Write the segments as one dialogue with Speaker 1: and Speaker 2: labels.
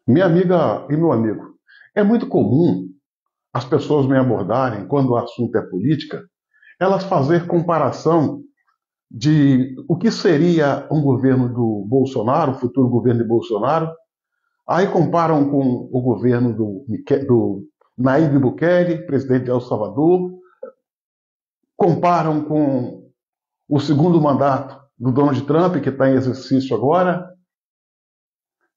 Speaker 1: Minha amiga e meu amigo, é muito comum as pessoas me abordarem quando o assunto é política, elas fazer comparação de o que seria um governo do Bolsonaro, o futuro governo de Bolsonaro, aí comparam com o governo do Nayib Bukele, presidente de El Salvador, comparam com o segundo mandato do Donald Trump, que está em exercício agora.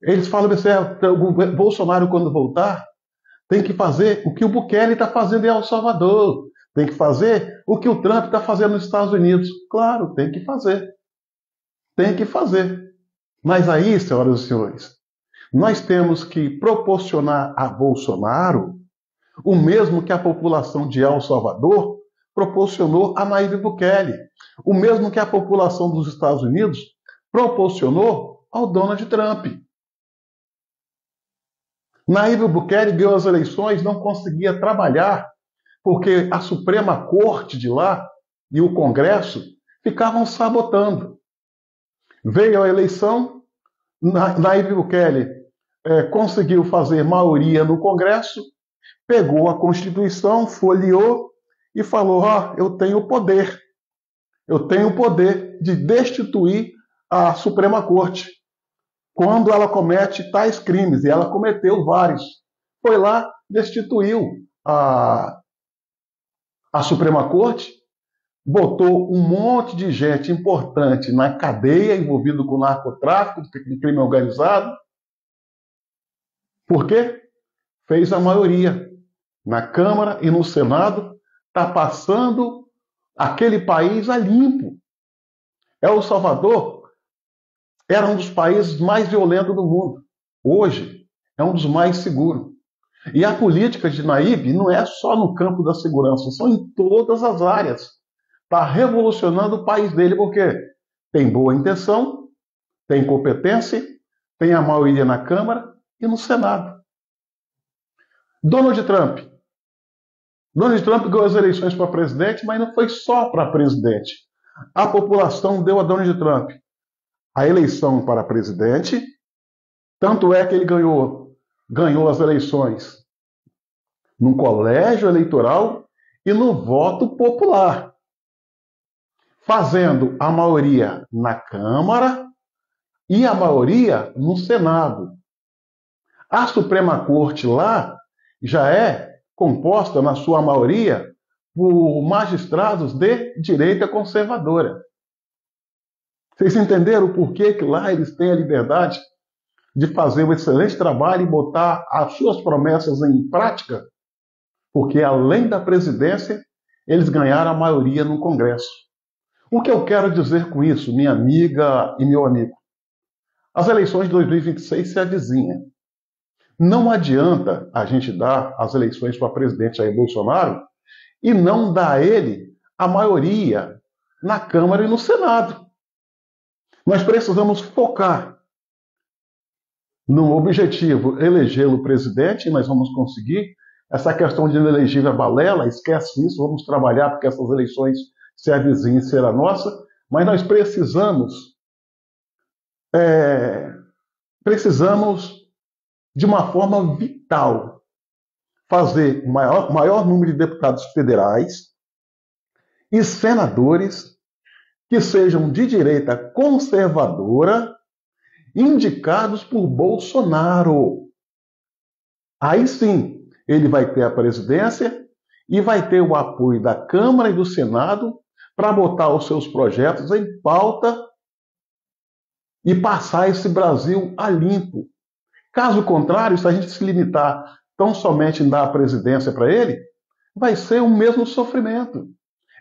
Speaker 1: Eles falam assim, o Bolsonaro, quando voltar, tem que fazer o que o Bukele está fazendo em El Salvador. Tem que fazer o que o Trump está fazendo nos Estados Unidos. Claro, tem que fazer. Tem que fazer. Mas aí, senhoras e senhores, nós temos que proporcionar a Bolsonaro o mesmo que a população de El Salvador proporcionou a Nayib Bukele. O mesmo que a população dos Estados Unidos proporcionou ao Donald Trump. Nayib Bukele ganhou as eleições, não conseguia trabalhar, porque a Suprema Corte de lá e o Congresso ficavam sabotando. Veio a eleição, Nayib Bukele conseguiu fazer maioria no Congresso, pegou a Constituição, folheou e falou: eu tenho o poder de destituir a Suprema Corte quando ela comete tais crimes, e ela cometeu vários. Foi lá, destituiu a Suprema Corte, botou um monte de gente importante na cadeia, envolvido com narcotráfico, com crime organizado. Por quê? Fez a maioria. Na Câmara e no Senado, está passando aquele país a limpo. El Salvador era um dos países mais violentos do mundo. Hoje, é um dos mais seguros. E a política de Nayib não é só no campo da segurança, são em todas as áreas. Está revolucionando o país dele, porque tem boa intenção, tem competência, tem a maioria na Câmara e no Senado. Donald Trump. Donald Trump ganhou as eleições para presidente, mas não foi só para presidente. A população deu a Donald Trump a eleição para presidente, tanto é que ele ganhou as eleições no colégio eleitoral e no voto popular, fazendo a maioria na Câmara e a maioria no Senado. A Suprema Corte lá já é composta, na sua maioria, por magistrados de direita conservadora. Vocês entenderam o porquê que lá eles têm a liberdade de fazer um excelente trabalho e botar as suas promessas em prática? Porque, além da presidência, eles ganharam a maioria no Congresso. O que eu quero dizer com isso, minha amiga e meu amigo? As eleições de 2026 se avizinham. Não adianta a gente dar as eleições para presidente Jair Bolsonaro e não dar a ele a maioria na Câmara e no Senado. Nós precisamos focar no objetivo elegê-lo presidente, e nós vamos conseguir. Essa questão de inelegível balela, esquece isso, vamos trabalhar porque essas eleições se avizinhem ser a nossa, mas nós precisamos de uma forma vital, fazer o maior número de deputados federais e senadores que sejam de direita conservadora, indicados por Bolsonaro. Aí sim, ele vai ter a presidência e vai ter o apoio da Câmara e do Senado para botar os seus projetos em pauta e passar esse Brasil a limpo. Caso contrário, se a gente se limitar tão somente em dar a presidência para ele, vai ser o mesmo sofrimento.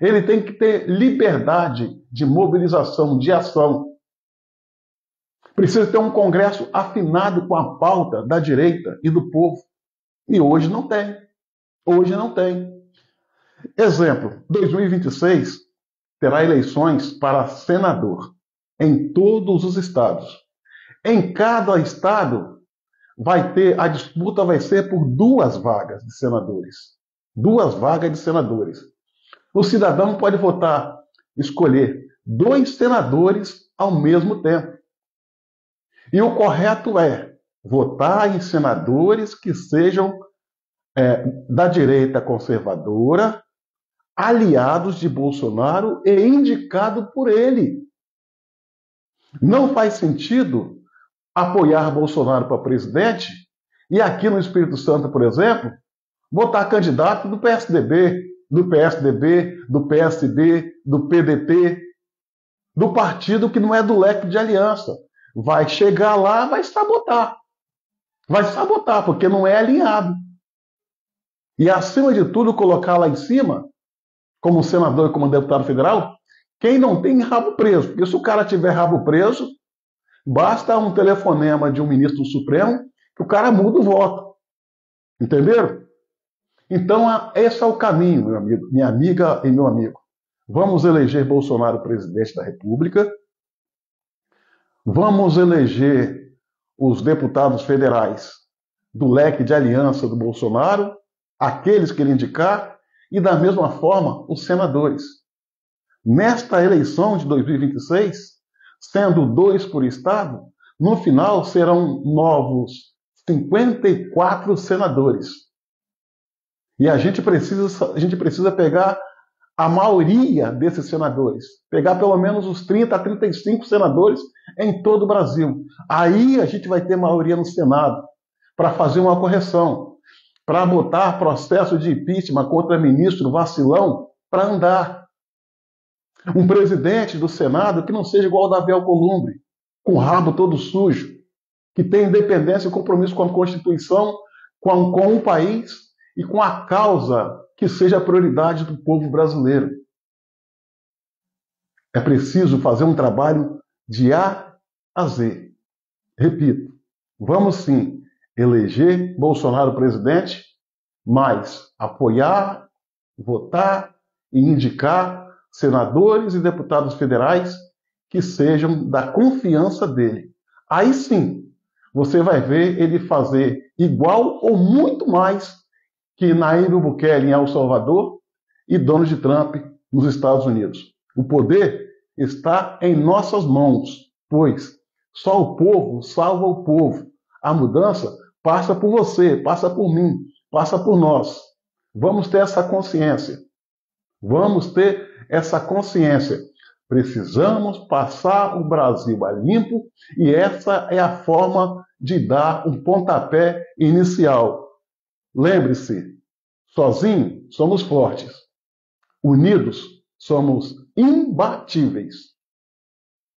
Speaker 1: Ele tem que ter liberdade de mobilização, de ação. Precisa ter um Congresso afinado com a pauta da direita e do povo. E hoje não tem. Hoje não tem. Exemplo, 2026 terá eleições para senador em todos os estados. Em cada estado, a disputa vai ser por 2 vagas de senadores. 2 vagas de senadores. O cidadão pode escolher 2 senadores ao mesmo tempo. E o correto é votar em senadores que sejam da direita conservadora, aliados de Bolsonaro e indicado por ele. Não faz sentido apoiar Bolsonaro para presidente e aqui no Espírito Santo, por exemplo, botar candidato do PSDB, do PSDB, do PSB, do PDT, do partido que não é do leque de aliança. Vai chegar lá, vai sabotar. Vai sabotar, porque não é alinhado. E, acima de tudo, colocar lá em cima, como senador e como deputado federal, quem não tem rabo preso. Porque se o cara tiver rabo preso, basta um telefonema de um ministro do Supremo que o cara muda o voto. Entenderam? Então, esse é o caminho, meu amigo, minha amiga e meu amigo. Vamos eleger Bolsonaro presidente da República. Vamos eleger os deputados federais do leque de aliança do Bolsonaro, aqueles que ele indicar, e da mesma forma os senadores. Nesta eleição de 2026, sendo 2 por estado, no final serão novos 54 senadores. E a gente precisa pegar a maioria desses senadores, pegar pelo menos os 30 a 35 senadores em todo o Brasil. Aí a gente vai ter maioria no Senado para fazer uma correção, para botar processo de impeachment contra ministro vacilão para andar. Um presidente do Senado que não seja igual ao Davi Alcolumbre, com o rabo todo sujo, que tem independência e compromisso com a Constituição, com o país e com a causa que seja a prioridade do povo brasileiro. É preciso fazer um trabalho de A a Z. Repito, vamos sim eleger Bolsonaro presidente, mas apoiar, votar e indicar senadores e deputados federais que sejam da confiança dele. Aí sim, você vai ver ele fazer igual ou muito mais que Nayib Bukele em El Salvador e Donald Trump nos Estados Unidos. O poder está em nossas mãos, pois só o povo salva o povo. A mudança passa por você, passa por mim, passa por nós. Vamos ter essa consciência. Vamos ter essa consciência. Precisamos passar o Brasil a limpo e essa é a forma de dar um pontapé inicial. Lembre-se, sozinhos somos fortes, unidos somos imbatíveis.